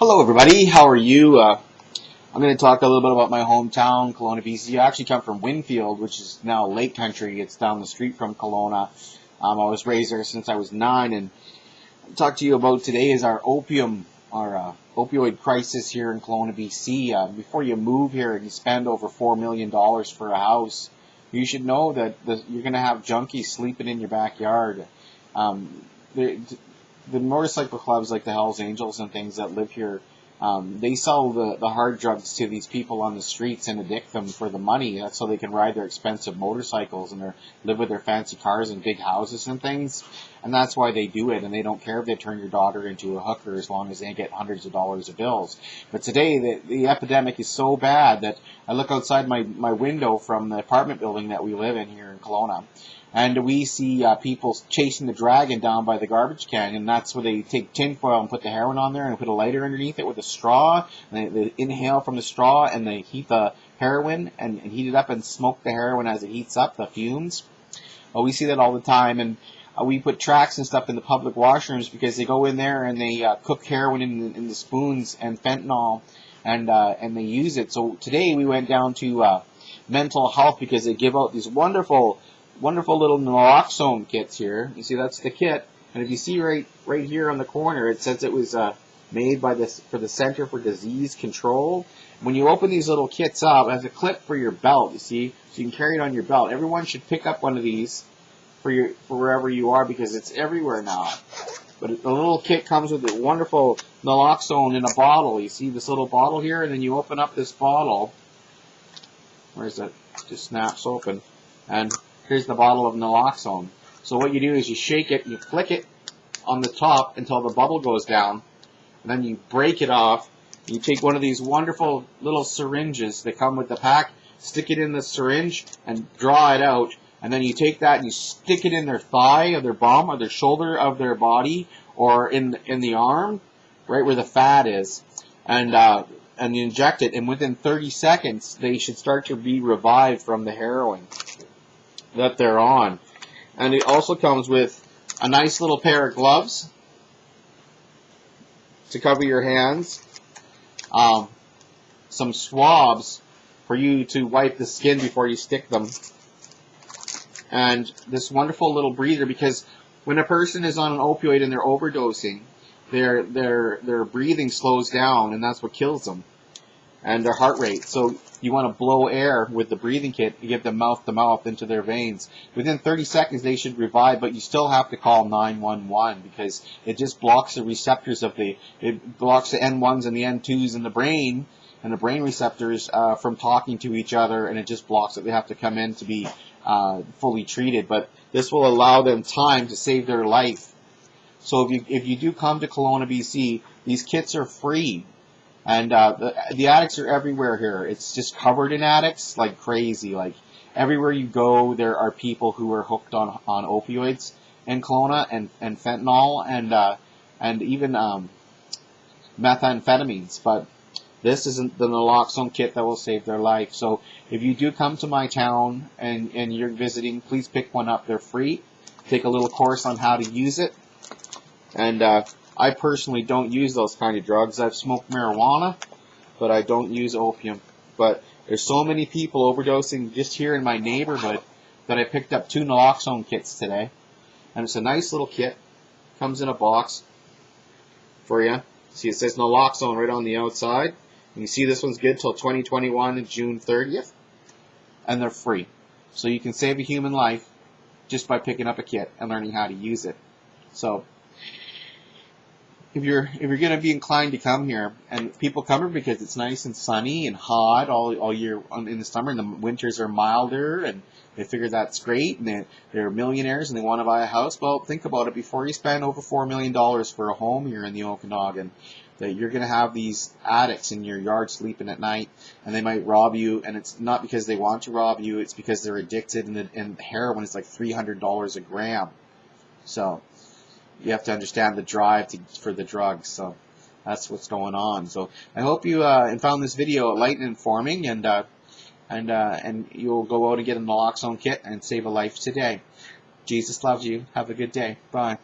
Hello everybody, how are you? I'm going to talk a little bit about my hometown, Kelowna B.C. I actually come from Winfield, which is now Lake Country. It's down the street from Kelowna. I was raised there since I was 9, and I'll talk to you about today is our opioid crisis here in Kelowna B.C. Before you move here and you spend over $4 million for a house, you should know that you're going to have junkies sleeping in your backyard. The motorcycle clubs like the Hells Angels and things that live here, they sell the hard drugs to these people on the streets and addict them for the money. That's so they can ride their expensive motorcycles and live with their fancy cars and big houses and things. And that's why they do it. And they don't care if they turn your daughter into a hooker as long as they get hundreds of dollars of bills. But today, the epidemic is so bad that I look outside my window from the apartment building that we live in here in Kelowna, and we see people chasing the dragon down by the garbage can, and that's where they take tinfoil and put the heroin on there and put a lighter underneath it with a straw, and they inhale from the straw, and they heat the heroin and heat it up and smoke the heroin as it heats up, the fumes. We see that all the time, and we put tracks and stuff in the public washrooms because they go in there and they cook heroin in the spoons and fentanyl, and they use it. So today we went down to mental health because they give out these wonderful little naloxone kits here. You see, that's the kit, and if you see right here on the corner, it says it was made by for the Center for Disease Control. When you open these little kits up, it has a clip for your belt. You see, so you can carry it on your belt. Everyone should pick up one of these for wherever you are because it's everywhere now. But the little kit comes with a wonderful naloxone in a bottle. You see this little bottle here, and then you open up this bottle. Where's it? Just snaps open, and here's the bottle of naloxone. So what you do is you shake it, you flick it on the top until the bubble goes down, and then you break it off. You take one of these wonderful little syringes that come with the pack, stick it in the syringe, and draw it out. And then you take that and you stick it in their thigh or their bum or their shoulder of their body or in the arm, right where the fat is, and you inject it. And within 30 seconds, they should start to be revived from the heroin that they're on. And it also comes with a nice little pair of gloves to cover your hands, some swabs for you to wipe the skin before you stick them, and this wonderful little breather, because when a person is on an opioid and they're overdosing, their breathing slows down, and that's what kills them, and their heart rate. So you want to blow air with the breathing kit, you give them mouth-to-mouth into their veins. Within 30 seconds, they should revive, but you still have to call 911 because it just blocks the receptors it blocks the N1s and the N2s in the brain, and the brain receptors from talking to each other, and it just blocks it. They have to come in to be fully treated, but this will allow them time to save their life. So if you do come to Kelowna B.C., these kits are free. And the addicts are everywhere here. It's just covered in addicts like crazy. Like everywhere you go, there are people who are hooked on opioids in Kelowna and fentanyl and even methamphetamines. But this isn't the naloxone kit that will save their life. So if you do come to my town and you're visiting, please pick one up. They're free. Take a little course on how to use it. And I personally don't use those kind of drugs. I've smoked marijuana, but I don't use opium. But there's so many people overdosing just here in my neighborhood that I picked up 2 naloxone kits today. And it's a nice little kit. Comes in a box for you. See, it says naloxone right on the outside. And you see this one's good till 2021 and June 30th. And they're free. So you can save a human life just by picking up a kit and learning how to use it. So if you're going to be inclined to come here, and people come here because it's nice and sunny and hot all year in the summer, and the winters are milder, and they figure that's great, and they're millionaires and they want to buy a house. Well, think about it. Before you spend over $4 million for a home here in the Okanagan, that you're going to have these addicts in your yard sleeping at night, and they might rob you, and it's not because they want to rob you, it's because they're addicted, and heroin is like $300 a gram. So you have to understand the drive for the drugs. So that's what's going on. So I hope you found this video light and informing, and you'll go out and get a naloxone kit and save a life today. Jesus loves you. Have a good day. Bye.